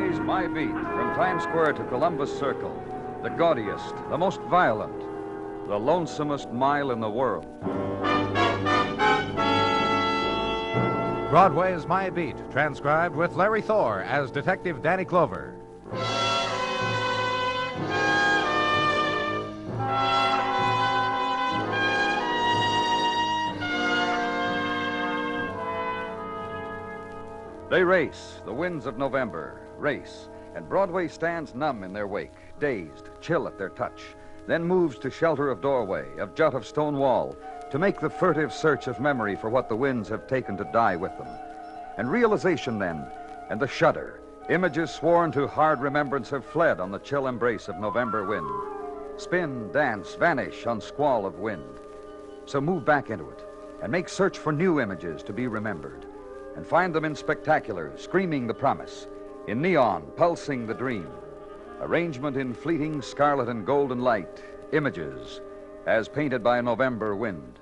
Broadway's My Beat, from Times Square to Columbus Circle, the gaudiest, the most violent, the lonesomest mile in the world. Broadway's My Beat, transcribed with Larry Thor as Detective Danny Clover. They race, the winds of November, race, and Broadway stands numb in their wake, dazed, chill at their touch, then moves to shelter of doorway, of jut of stone wall, to make the furtive search of memory for what the winds have taken to die with them. And realization then, and the shudder, images sworn to hard remembrance have fled on the chill embrace of November wind. Spin, dance, vanish on squall of wind. So move back into it, and make search for new images to be remembered. And find them in spectacular, screaming the promise, in neon, pulsing the dream. Arrangement in fleeting scarlet and golden light, images, as painted by a November wind.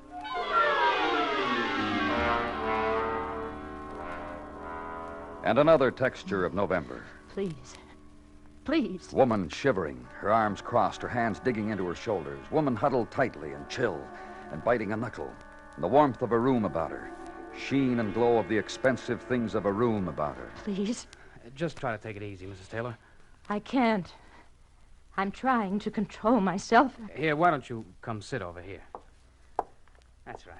And another texture of November. Please. Please. Woman shivering, her arms crossed, her hands digging into her shoulders. Woman huddled tightly and chill, and biting a knuckle, and the warmth of a room about her. Sheen and glow of the expensive things of a room about her. Please. Just try to take it easy, Mrs. Taylor. I can't. I'm trying to control myself. Here, why don't you come sit over here? That's right.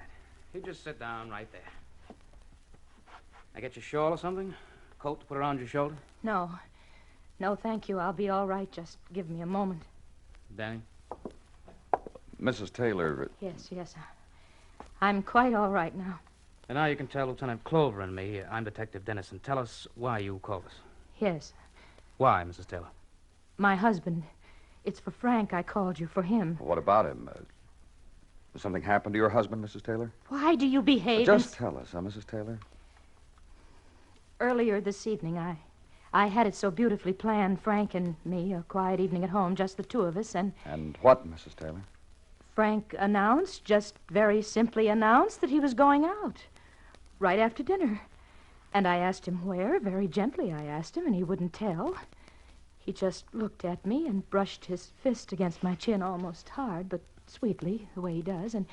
You just sit down right there. I get your shawl or something? Coat to put around your shoulder? No. No, thank you. I'll be all right. Just give me a moment. Danny? Mrs. Taylor... Yes. I'm quite all right now. And now you can tell Lieutenant Clover and me. I'm Detective Dennison. Tell us why you called us. Yes. Why, Mrs. Taylor? My husband. It's for Frank I called you, for him. What about him? Did something happen to your husband, Mrs. Taylor? Why do you behave... Just tell us, Mrs. Taylor. Earlier this evening, I had it so beautifully planned, Frank and me, a quiet evening at home, just the two of us, and... And what, Mrs. Taylor? Frank announced, just very simply announced, that he was going out. Right after dinner. And I asked him where, very gently I asked him, and he wouldn't tell. He just looked at me and brushed his fist against my chin almost hard, but sweetly, the way he does, and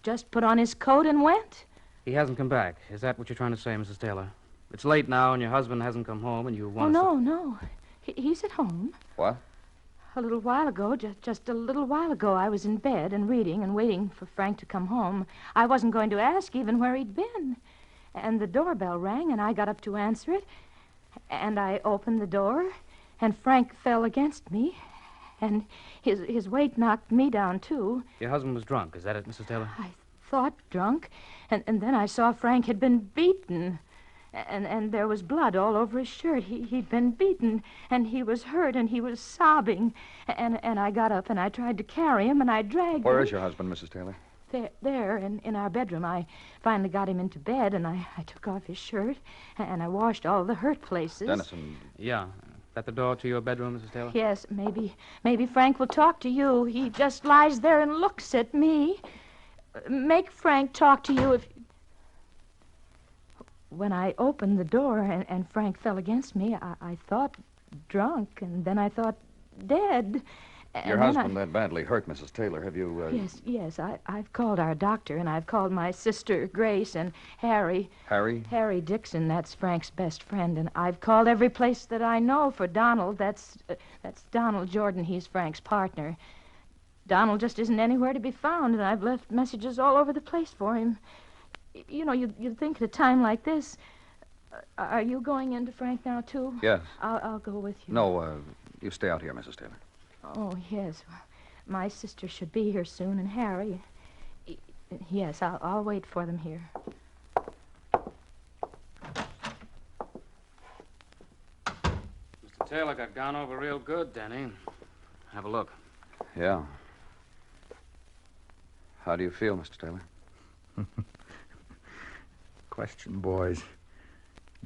just put on his coat and went. He hasn't come back. Is that what you're trying to say, Mrs. Taylor? It's late now, and your husband hasn't come home, and you want to... No. He's at home. What? A little while ago, just a little while ago, I was in bed and reading and waiting for Frank to come home. I wasn't going to ask even where he'd been. And the doorbell rang, and I got up to answer it. And I opened the door, and Frank fell against me. And his weight knocked me down, too. Your husband was drunk. Is that it, Mrs. Taylor? I thought drunk. And then I saw Frank had been beaten. And there was blood all over his shirt. He'd been beaten, and he was hurt, and he was sobbing. And I got up, and I tried to carry him, and I dragged him. Where is your husband, Mrs. Taylor? There, in our bedroom. I finally got him into bed, and I took off his shirt, and I washed all the hurt places. Dennison. Yeah. That the door to your bedroom, Mrs. Taylor? Yes, maybe Frank will talk to you. He just lies there and looks at me. Make Frank talk to you if... When I opened the door and Frank fell against me, I thought drunk, and then I thought dead. Your husband that badly hurt, Mrs. Taylor. Have you... Yes. I've called our doctor, and I've called my sister, Grace, and Harry. Harry? Harry Dixon, that's Frank's best friend, and I've called every place that I know for Donald. That's Donald Jordon. He's Frank's partner. Donald just isn't anywhere to be found, and I've left messages all over the place for him. You know, you'd think at a time like this... are you going in to Frank now, too? Yes. I'll go with you. No, you stay out here, Mrs. Taylor. Oh, yes. My sister should be here soon, and Harry. Yes, I'll wait for them here. Mr. Taylor got gone over real good, Danny. Have a look. Yeah. How do you feel, Mr. Taylor? Question, boys.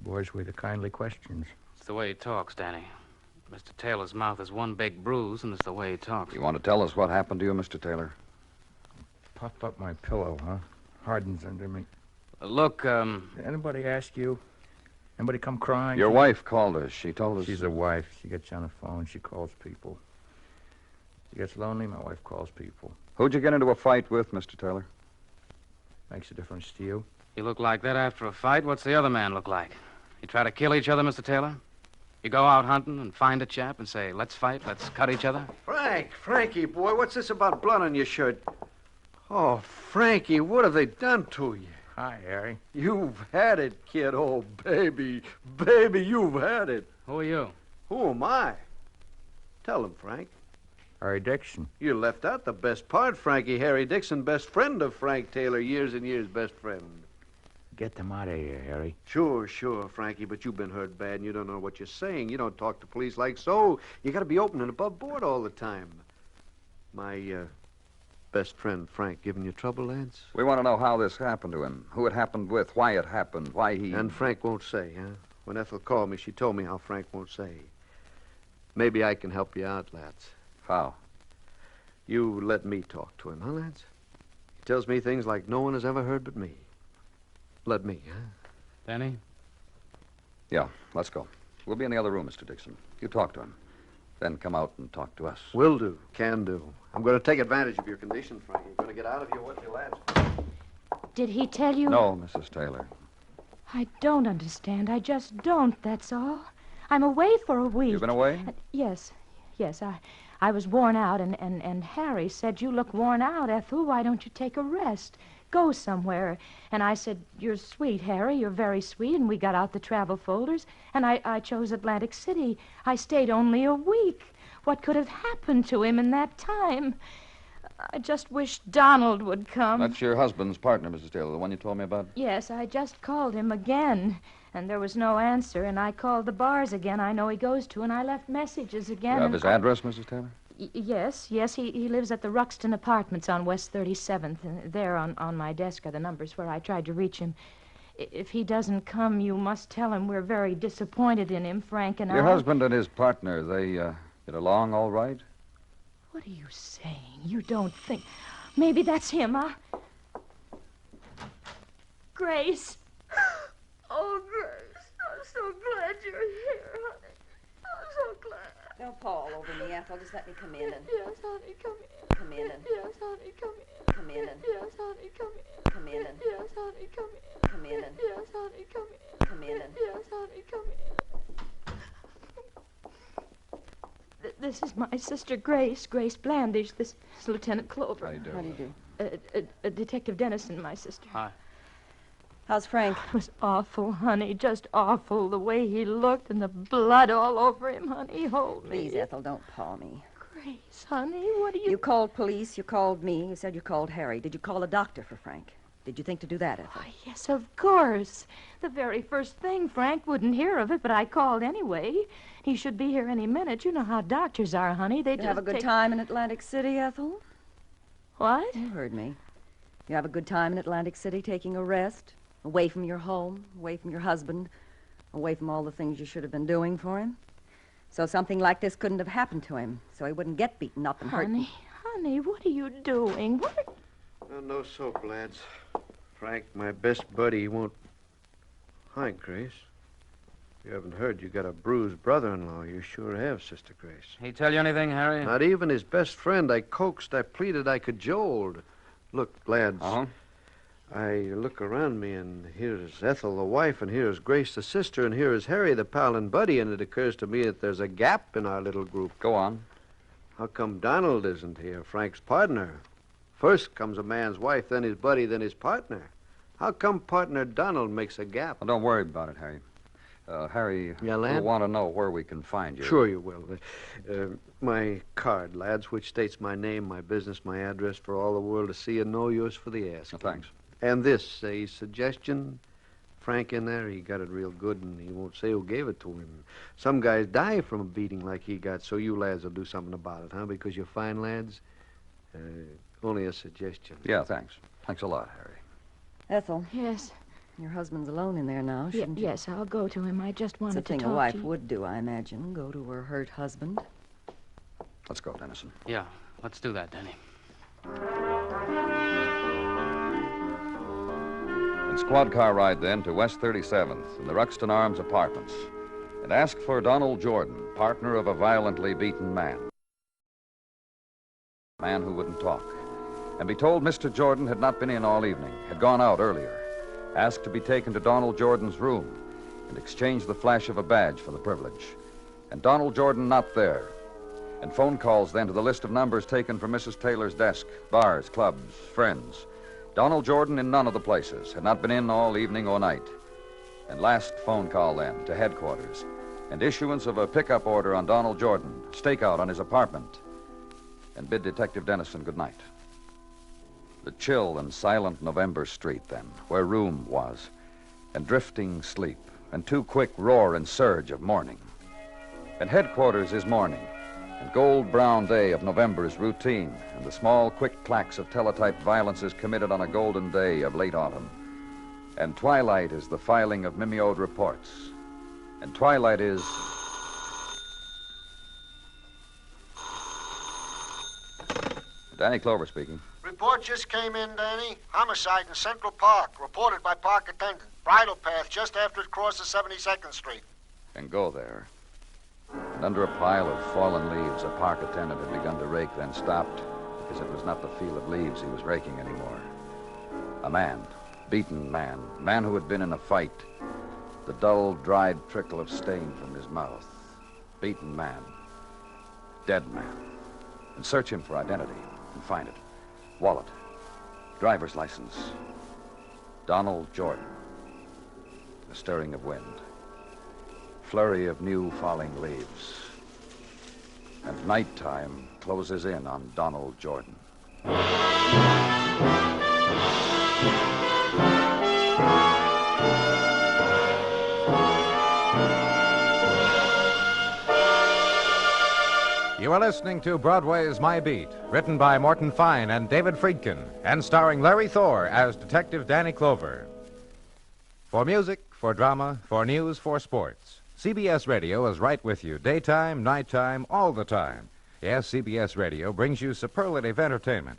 Boys with the kindly questions. It's the way he talks, Danny. Mr. Taylor's mouth is one big bruise, and it's the way he talks. You want to tell us what happened to you, Mr. Taylor? Puff up my pillow, huh? Hardens under me. Look, Did anybody ask you Anybody come crying? Your wife called us. She told us... She's a wife. She gets on the phone. She calls people. She gets lonely. My wife calls people. Who'd you get into a fight with, Mr. Taylor? Makes a difference to you? You look like that after a fight. What's the other man look like? You try to kill each other, Mr. Taylor? You go out hunting and find a chap and say, let's fight, let's cut each other? Frankie, boy, what's this about blood on your shirt? Oh, Frankie, what have they done to you? Hi, Harry. You've had it, kid. Oh, baby. Baby, you've had it. Who are you? Who am I? Tell him, Frank. Harry Dixon. You left out the best part, Frankie. Harry Dixon, best friend of Frank Taylor, years and years best friend. Get them out of here, Harry. Sure, Frankie, but you've been hurt bad and you don't know what you're saying. You don't talk to police like so. You gotta be open and above board all the time. My, best friend, Frank, giving you trouble, Lance? We want to know how this happened to him, who it happened with, why it happened, why he... And Frank won't say, huh? When Ethel called me, she told me how Frank won't say. Maybe I can help you out, Lance. How? You let me talk to him, huh, Lance? He tells me things like no one has ever heard but me. Let me, huh? Danny? Yeah, let's go. We'll be in the other room, Mr. Dixon. You talk to him. Then come out and talk to us. Will do. Can do. I'm going to take advantage of your condition, Frank. I'm going to get out of here with you, Lance. Did he tell you? No, Mrs. Taylor. I don't understand. I just don't, that's all. I'm away for a week. You've been away? Yes. I was worn out, and Harry said, you look worn out, Ethel. Why don't you take a rest? Go somewhere. And I said, you're sweet, Harry. You're very sweet. And we got out the travel folders, and I chose Atlantic City. I stayed only a week. What could have happened to him in that time? I just wish Donald would come. That's your husband's partner, Mrs. Taylor, the one you told me about? Yes, I just called him again, and there was no answer, and I called the bars again I know he goes to, and I left messages again. You have his address, Mrs. Taylor? Yes. He lives at the Ruxton Apartments on West 37th. And there on my desk are the numbers where I tried to reach him. If he doesn't come, you must tell him we're very disappointed in him, Frank and I. Your husband and his partner, they get along all right? What are you saying? You don't think... Maybe that's him, huh? Grace. Oh, Grace, I'm so glad you're here, honey. I'm so glad. Don't fall over me, Ethel. Just let me come in and... Yes, honey, come in. Come in and... Yes, honey, come in. Come in and... Yes, honey, come in. Come in and... Yes, honey, come in. Come in and... Yes, honey, come in. Come in and... Yes, honey, come in. This is my sister Grace Blandish. This is Lieutenant Clover. How do you do? How do you do? Detective Dennison, my sister. Hi. How's Frank? It was awful, honey, just awful. The way he looked and the blood all over him, honey. Hold me. Please, Ethel, don't paw me. Grace, honey, what are you... You called police, you called me, you said you called Harry. Did you call a doctor for Frank? Did you think to do that, Ethel? Oh, yes, of course. The very first thing. Frank wouldn't hear of it, but I called anyway. He should be here any minute. You know how doctors are, honey. They You just have a good time in Atlantic City, Ethel? What? You heard me. You have a good time in Atlantic City taking a rest? Away from your home, away from your husband, away from all the things you should have been doing for him? So something like this couldn't have happened to him, so he wouldn't get beaten up and hurt. Honey, what are you doing? What? No soap, lads. Frank, my best buddy, won't... Hi, Grace. You haven't heard you got a bruised brother-in-law. You sure have, Sister Grace. He tell you anything, Harry? Not even his best friend. I coaxed, I pleaded, I cajoled. Look, lads. Uh-huh. I look around me, and here's Ethel, the wife, and here's Grace, the sister, and here is Harry, the pal and buddy, and it occurs to me that there's a gap in our little group. Go on. How come Donald isn't here, Frank's partner? First comes a man's wife, then his buddy, then his partner. How come partner Donald makes a gap? Well, don't worry about it, Harry. Harry, Yeah, lad? we'll want to know where we can find you. Sure you will. My card, lads, which states my name, my business, my address for all the world to see and know, yours for the asking. Thanks. And this, a suggestion. Frank in there, he got it real good, and he won't say who gave it to him. Some guys die from a beating like he got, so you lads will do something about it, huh? Because you're fine lads. Only a suggestion. Yeah, thanks. Thanks a lot, Harry. Ethel, Yes. your husband's alone in there now, shouldn't you? Yes, I'll go to him. I just It's wanted a to thing talk a wife to you. would do, I imagine. Go to her hurt husband. Let's go, Dennison. Yeah, let's do that, Danny. It's squad car ride then to West 37th in the Ruxton Arms apartments and ask for Donald Jordon, partner of a violently beaten man. Man who wouldn't talk. And be told Mr. Jordon had not been in all evening, had gone out earlier. Asked to be taken to Donald Jordon's room and exchange the flash of a badge for the privilege. And Donald Jordon not there. And phone calls then to the list of numbers taken from Mrs. Taylor's desk, bars, clubs, friends. Donald Jordon in none of the places, had not been in all evening or night. And last phone call then to headquarters, and issuance of a pickup order on Donald Jordon, stakeout on his apartment, and bid Detective Dennison good night. The chill and silent November street then, where room was, and drifting sleep, and too quick roar and surge of morning. And headquarters is morning, and gold-brown day of November is routine, and the small, quick clacks of teletype violences committed on a golden day of late autumn. And twilight is the filing of mimeoed reports. And twilight is... Danny Clover speaking. Report just came in, Danny. Homicide in Central Park, reported by park attendant. Bridle path just after it crosses 72nd Street. And go there. And under a pile of fallen leaves, a park attendant had begun to rake, then stopped, because it was not the feel of leaves he was raking anymore. A man, beaten man, man who had been in a fight. The dull, dried trickle of stain from his mouth. Beaten man. Dead man. And search him for identity and find it. Wallet. Driver's license. Donald Jordon. A stirring of wind. Flurry of new falling leaves. And nighttime closes in on Donald Jordon. You are listening to Broadway's My Beat, written by Morton Fine and David Friedkin, and starring Larry Thor as Detective Danny Clover. For music, for drama, for news, for sports, CBS Radio is right with you, daytime, nighttime, all the time. Yes, CBS Radio brings you superlative entertainment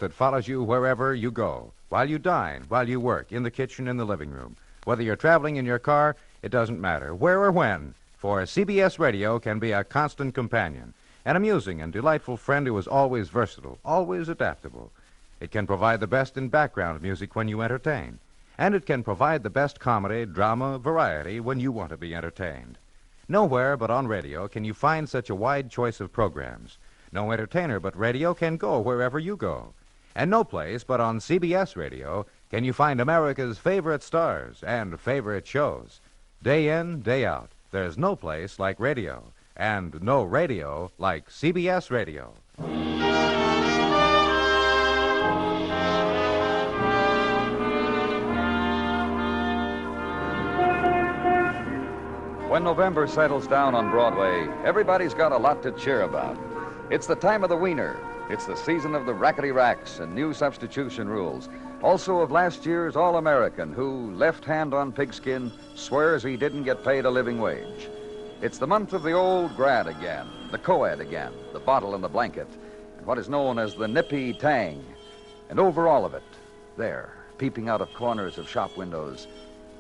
that follows you wherever you go, while you dine, while you work, in the kitchen, in the living room. Whether you're traveling in your car, it doesn't matter, where or when. For CBS Radio can be a constant companion, an amusing and delightful friend who is always versatile, always adaptable. It can provide the best in background music when you entertain, and it can provide the best comedy, drama, variety when you want to be entertained. Nowhere but on radio can you find such a wide choice of programs. No entertainer but radio can go wherever you go. And no place but on CBS Radio can you find America's favorite stars and favorite shows. Day in, day out. There's no place like radio, and no radio like CBS Radio. When November settles down on Broadway, everybody's got a lot to cheer about. It's the time of the wiener. It's the season of the rackety racks and new substitution rules. Also of last year's All-American who, left hand on pigskin, swears he didn't get paid a living wage. It's the month of the old grad again, the co-ed again, the bottle and the blanket, and what is known as the nippy tang. And over all of it, there, peeping out of corners of shop windows,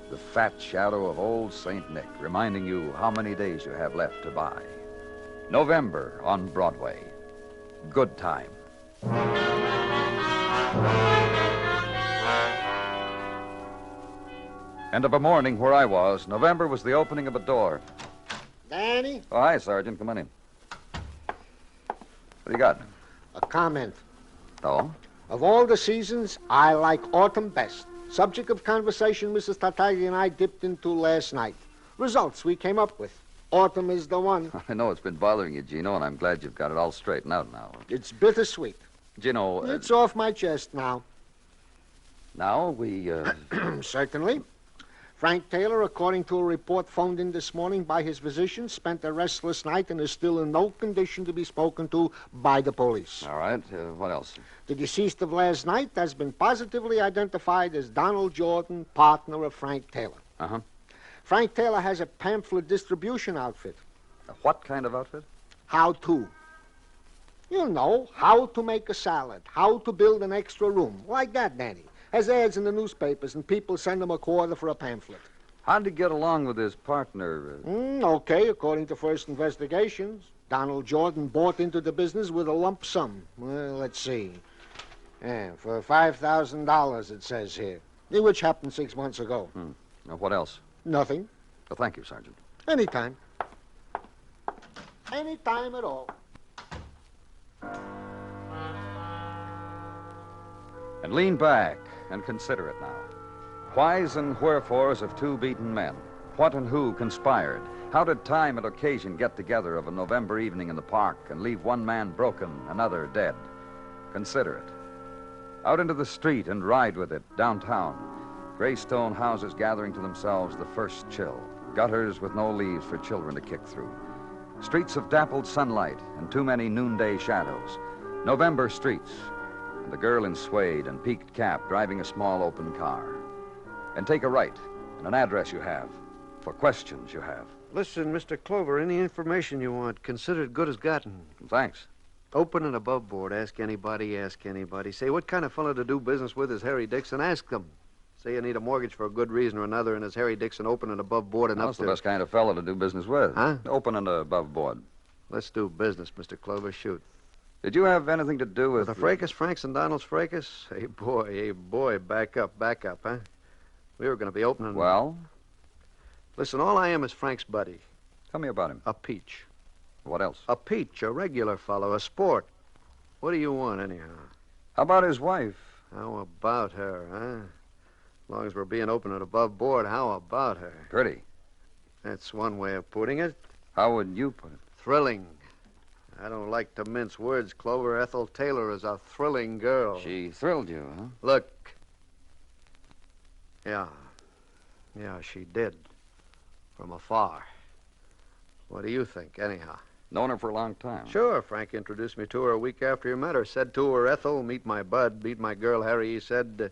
the fat shadow of old St. Nick, reminding you how many days you have left to buy. November on Broadway. Good time. And of a morning where I was, November was the opening of a door. Danny, Oh, hi, Sergeant. Come on in. What do you got? a comment. Oh? Of all the seasons, I like autumn best. Subject of conversation Mrs. Tartaglia and I dipped into last night. Results we came up with. Autumn is the one. I know it's been bothering you, Gino, and I'm glad you've got it all straightened out now. It's bittersweet. Gino, It's off my chest now. now we, Certainly. Frank Taylor, according to a report phoned in this morning by his physician, spent a restless night and is still in no condition to be spoken to by the police. All right. What else? The deceased of last night has been positively identified as Donald Jordon, partner of Frank Taylor. Uh-huh. Frank Taylor has a pamphlet distribution outfit. A what kind of outfit? How to. You know, how to make a salad, how to build an extra room. Like that, Danny. Has ads in the newspapers, and people send him a quarter for a pamphlet. How'd he get along with his partner? Okay, according to first investigations. Donald Jordon bought into the business with a lump sum. Well, let's see. Yeah, for $5,000, it says here. Which happened 6 months ago. Now, what else? Nothing. Well, thank you, Sergeant. Anytime. Anytime at all. And lean back and consider it now. Whys and wherefores of two beaten men. What and who conspired? How did time and occasion get together of a November evening in the park and leave one man broken, another dead? Consider it. Out into the street and ride with it, downtown. Gray stone houses gathering to themselves the first chill. Gutters with no leaves for children to kick through. Streets of dappled sunlight and too many noonday shadows. November streets. And the girl in suede and peaked cap driving a small open car. And take a right and an address you have for questions you have. Listen, Mr. Clover, any information you want, consider it good as gotten. Thanks. Open and above board. Ask anybody, ask anybody. Say, what kind of fellow to do business with is Harry Dixon? Ask them. Say you need a mortgage for a good reason or another, and is Harry Dixon open and above board enough That's the best kind of fellow to do business with. Huh? Open and above board. Let's do business, Mr. Clover. Shoot. Did you have anything to do with... The fracas, Franks and Donald's fracas? Hey, boy, back up, huh? We were going to be opening... Well? Listen, all I am is Frank's buddy. Tell me about him. A peach. What else? A peach, a regular fellow, a sport. What do you want, anyhow? How about his wife? How about her, huh? As long as we're being open and above board, how about her? Pretty. That's one way of putting it. How would you put it? Thrilling. I don't like to mince words, Clover. Ethel Taylor is a thrilling girl. She thrilled you, huh? Look. Yeah, she did. From afar. What do you think, anyhow? Known her for a long time. Sure. Frank introduced me to her a week after he met her. Said to her, Ethel, meet my bud, meet my girl, Harry. He said, the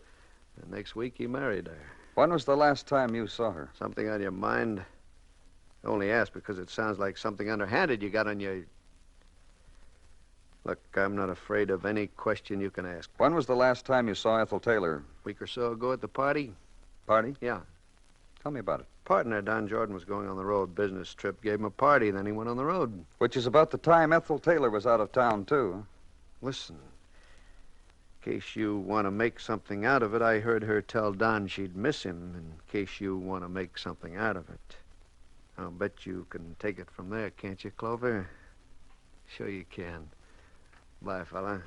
next week he married her. When was the last time you saw her? Something on your mind? I only asked because it sounds like something underhanded you got on your... Look, I'm not afraid of any question you can ask. When was the last time you saw Ethel Taylor? Week or so ago at the party. Party? Yeah. Tell me about it. Partner, Don Jordon, was going on the road. Business trip. Gave him a party, then he went on the road. Which is about the time Ethel Taylor was out of town, too. Huh? Listen. In case you want to make something out of it, I heard her tell Don she'd miss him. In case you want to make something out of it. I'll bet you can take it from there, can't you, Clover? Sure you can. Bye, fella.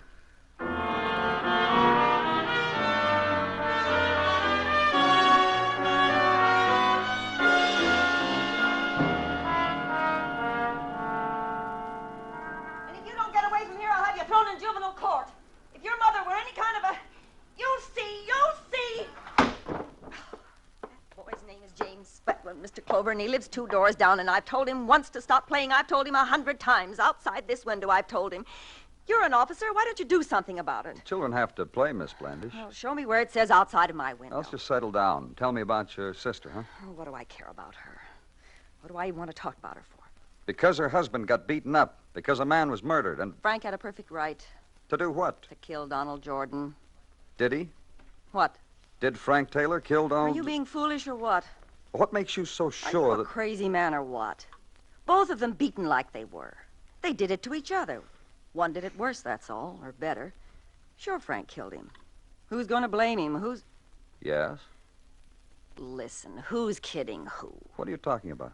Thrown in juvenile court. If your mother were any kind of a... You'll see. That boy's name is James Spetland, Mr. Clover, and he lives 2 doors down, and I've told him once to stop playing. I've told him 100 times. Outside this window, I've told him. You're an officer. Why don't you do something about it? Children have to play, Miss Blandish. Well, show me where it says outside of my window. Let's just settle down. Tell me about your sister, huh? Oh, what do I care about her? What do I even want to talk about her for? Because her husband got beaten up. Because a man was murdered, and... Frank had a perfect right. To do what? To kill Donald Jordon. Did he? What? Did Frank Taylor kill Donald... Are you being foolish or what? What makes you so Are sure you a that... crazy man or what? Both of them beaten like they were. They did it to each other. One did it worse, that's all, or better. Sure, Frank killed him. Who's going to blame him? Who's... Yes? Listen, who's kidding who? What are you talking about?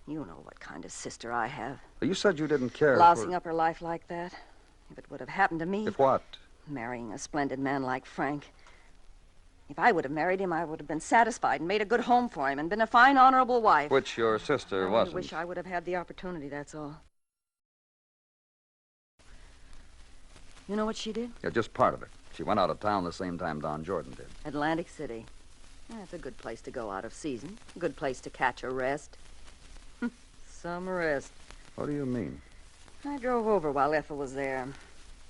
You know what kind of sister I have. You said you didn't care Lousing up her life like that. If it would have happened to me... If what? Marrying a splendid man like Frank. If I would have married him, I would have been satisfied and made a good home for him and been a fine, honorable wife. Which your sister I wasn't. wish I would have had the opportunity, that's all. You know what she did? Yeah, just part of it. She went out of town the same time Don Jordon did. Atlantic City. Yeah, it's a good place to go out of season. A good place to catch a rest. Some rest. What do you mean? I drove over while Ethel was there.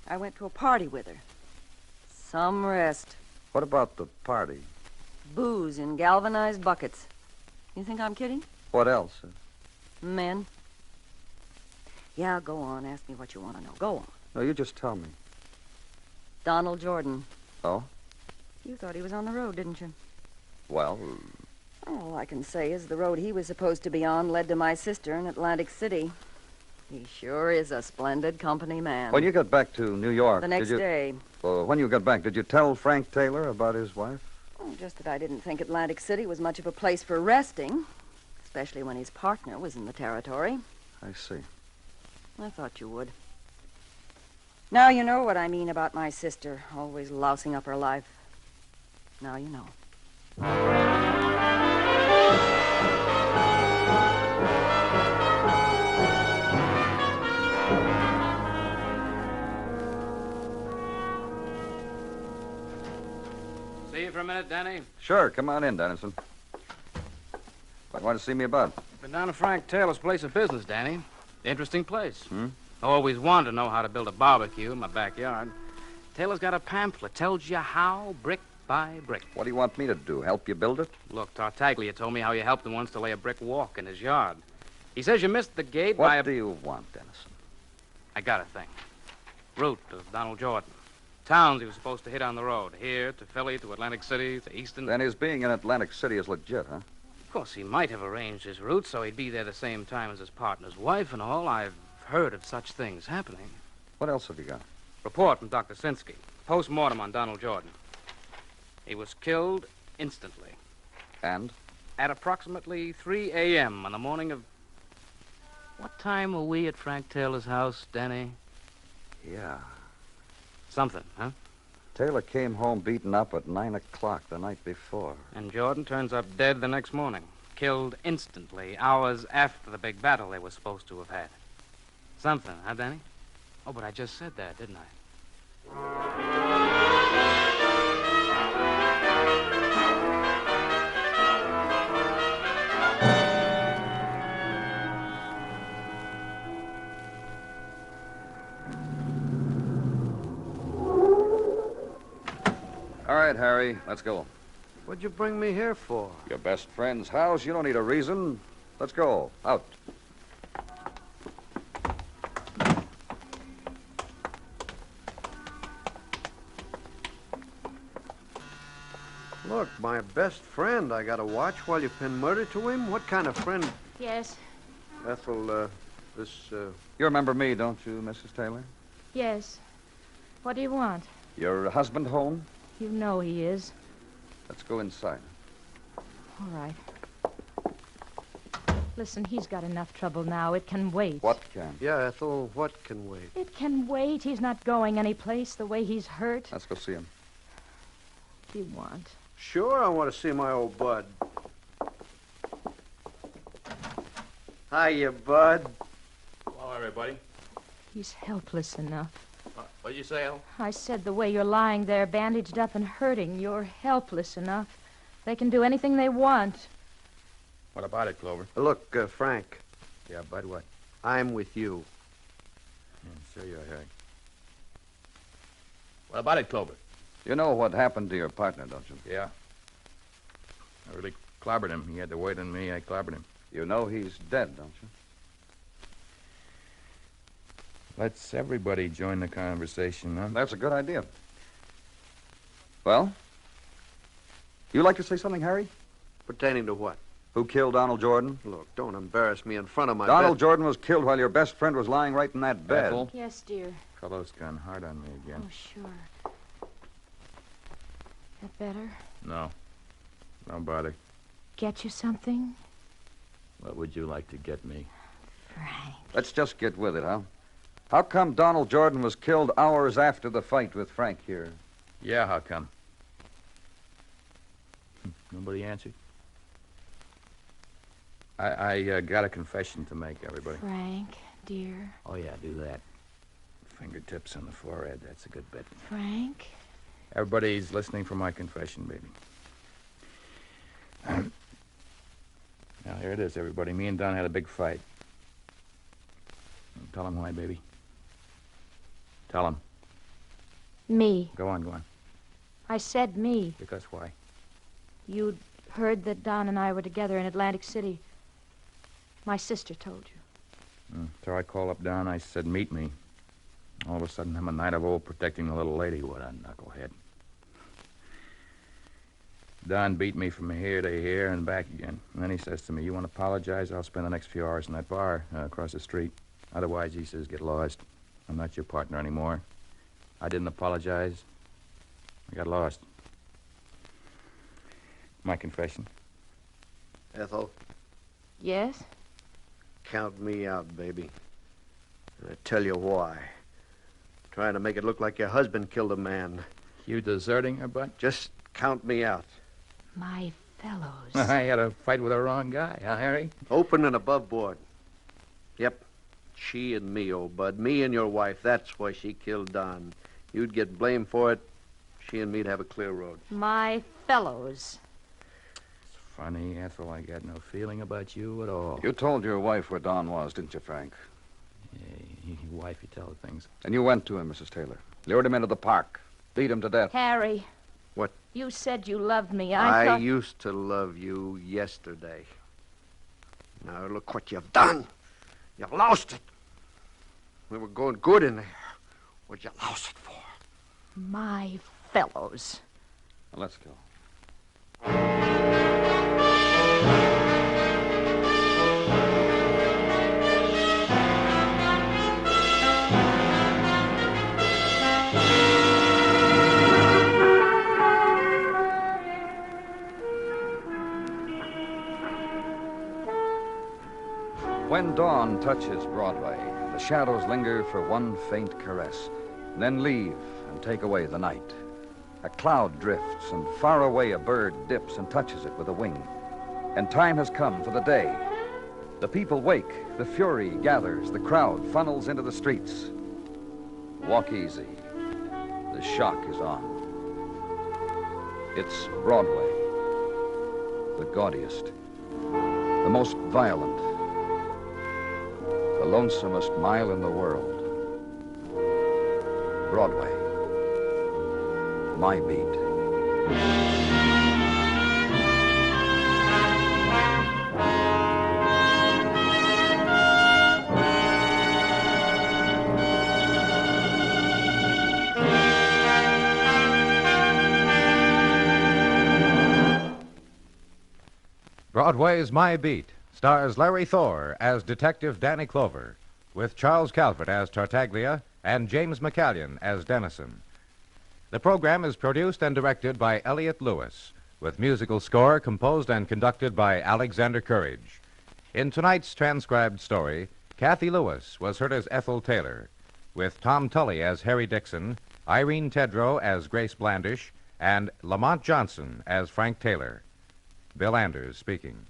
I went to a party with her. Some rest. What about the party? Booze in galvanized buckets. You think I'm kidding? What else? Men. Yeah, go on. Ask me what you want to know. Go on. No, you just tell me. Donald Jordon. Oh? You thought he was on the road, didn't you? Well, All I can say is the road he was supposed to be on led to my sister in Atlantic City. He sure is a splendid company man. when you got back to New York, The next did you... day. Well, when you got back, did you tell Frank Taylor about his wife? Oh, just that I didn't think Atlantic City was much of a place for resting, especially when his partner was in the territory. I see. I thought you would. Now you know what I mean about my sister, always lousing up her life. Now you know. See you for a minute, Danny? Sure, come on in, Dennison. What want to see me about? Been down to Frank Taylor's place of business, Danny. Interesting place. Hmm? I always wanted to know how to build a barbecue in my backyard. Taylor's got a pamphlet. Tells you how, brick by brick. What do you want me to do? Help you build it? Look, Tartaglia told me how you helped him once to lay a brick walk in his yard. He says you missed the gate by What do you want, Dennison? I got a thing. Route of Donald Jordon. Towns he was supposed to hit on the road. Here, to Philly, to Atlantic City, to Easton. Then his being in Atlantic City is legit, huh? Of course, he might have arranged his route so he'd be there the same time as his partner's wife and all. I've heard of such things happening. What else have you got? Report from Dr. Sinsky. Post-mortem on Donald Jordon. He was killed instantly And? at approximately 3 a.m. on the morning of... What time were we at Frank Taylor's house, Danny? Yeah. Something, huh? Taylor came home beaten up at 9 o'clock the night before. And Jordon turns up dead the next morning. Killed instantly, hours after the big battle they were supposed to have had. Something, huh, Danny? Oh, but I just said that, didn't I? All right, Harry, let's go. What'd you bring me here for? Your best friend's house. You don't need a reason. Let's go. Out. Look, my best friend. I got to watch while you pin murder to him? What kind of friend? Yes, Ethel, You remember me, don't you, Mrs. Taylor? yes. What do you want? Your husband home? You know he is. Let's go inside. All right. Listen, he's got enough trouble now. It can wait. What can? Yeah, Ethel, what can wait? It can wait. He's not going anyplace the way he's hurt. Let's go see him. What do you want? Sure, I want to see my old bud. Hiya, bud. Hello, everybody. He's helpless enough. What'd you say, Al? I said the way you're lying there, bandaged up and hurting, you're helpless enough. They can do anything they want. What about it, Clover? Look, Frank, Yeah, Bud, what? I'm with you. Yeah, sure you are, Harry. What about it, Clover? You know what happened to your partner, don't you? Yeah. I really clobbered him. He had to wait on me. I clobbered him. You know he's dead, don't you? Let's everybody join the conversation, huh? That's a good idea. Well? You like to say something, Harry? Pertaining to what? Who killed Donald Jordon? Look, don't embarrass me in front of my Donald Jordon was killed while your best friend was lying right in that bed. Ethel? Yes, dear. Fellow's gone hard on me again. Oh, sure. That better? No. Don't bother. Get you something? What would you like to get me? Frank. Let's just get with it, huh? How come Donald Jordon was killed hours after the fight with Frank here? Yeah, how come? Nobody answered? I got a confession to make, everybody. Frank, dear. Oh, yeah, do that. Fingertips on the forehead. That's a good bit. Frank? Everybody's listening for my confession, baby. Now, here it is, everybody. Me and Don had a big fight. Tell him why, baby. Tell him. Me. Go on. I said me. Because why? You'd heard that Don and I were together in Atlantic City. My sister told you. So I called up Don. I said, meet me. All of a sudden, I'm a knight of old protecting the little lady. What a knucklehead. Don beat me from here to here and back again. And then he says to me, you want to apologize? I'll spend the next few hours in that bar across the street. Otherwise, he says, get lost. I'm not your partner anymore. I didn't apologize. I got lost. My confession. Ethel, Yes? count me out, baby. And I tell you why. Trying to make it look like your husband killed a man. You deserting her, Bud? Just count me out. My fellows. I had a fight with the wrong guy, huh, Harry? Open and above board. Yep. She and me, old Bud. Me and your wife. That's why she killed Don. You'd get blamed for it. She and me'd have a clear road. My fellows. It's funny, Ethel. I got no feeling about you at all. You told your wife where Don was, didn't you, Frank? Hey, wife, you tell her things. And you went to him, Mrs. Taylor. Lured him into the park. Beat him to death. Harry. What? You said you loved me. I thought... used to love you yesterday. Now look what you've done. You've lost it. We were going good in there. What'd you lost it for? My fellows. Well, let's go. When dawn touches Broadway, the shadows linger for one faint caress, then leave and take away the night. A cloud drifts, and far away a bird dips and touches it with a wing. And time has come for the day. The people wake, the fury gathers, the crowd funnels into the streets. Walk easy. The shock is on. It's Broadway, the gaudiest, the most violent, the lonesomest mile in the world. Broadway. My beat. Broadway's My Beat stars Larry Thor as Detective Danny Clover, with Charles Calvert as Tartaglia and James McCallion as Dennison. The program is produced and directed by Elliott Lewis, with musical score composed and conducted by Alexander Courage. In tonight's transcribed story, Kathy Lewis was heard as Ethel Taylor, with Tom Tully as Harry Dixon, Irene Tedrow as Grace Blandish, and Lamont Johnson as Frank Taylor. Bill Anders speaking.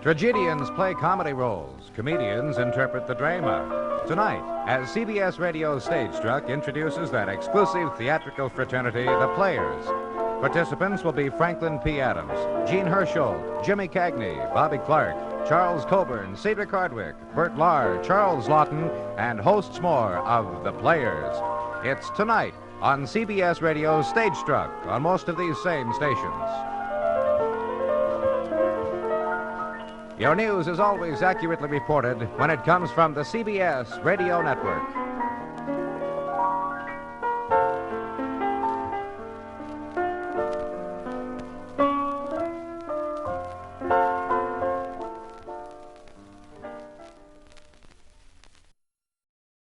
Tragedians play comedy roles. Comedians interpret the drama. Tonight, as CBS Radio's Stage Struck introduces that exclusive theatrical fraternity, the Players. Participants will be Franklin P. Adams, Gene Herschel, Jimmy Cagney, Bobby Clark, Charles Coburn, Cedric Hardwick, Bert Lahr, Charles Lawton, and hosts more of the Players. It's tonight on CBS Radio's Stage Struck on most of these same stations. Your news is always accurately reported when it comes from the CBS Radio Network.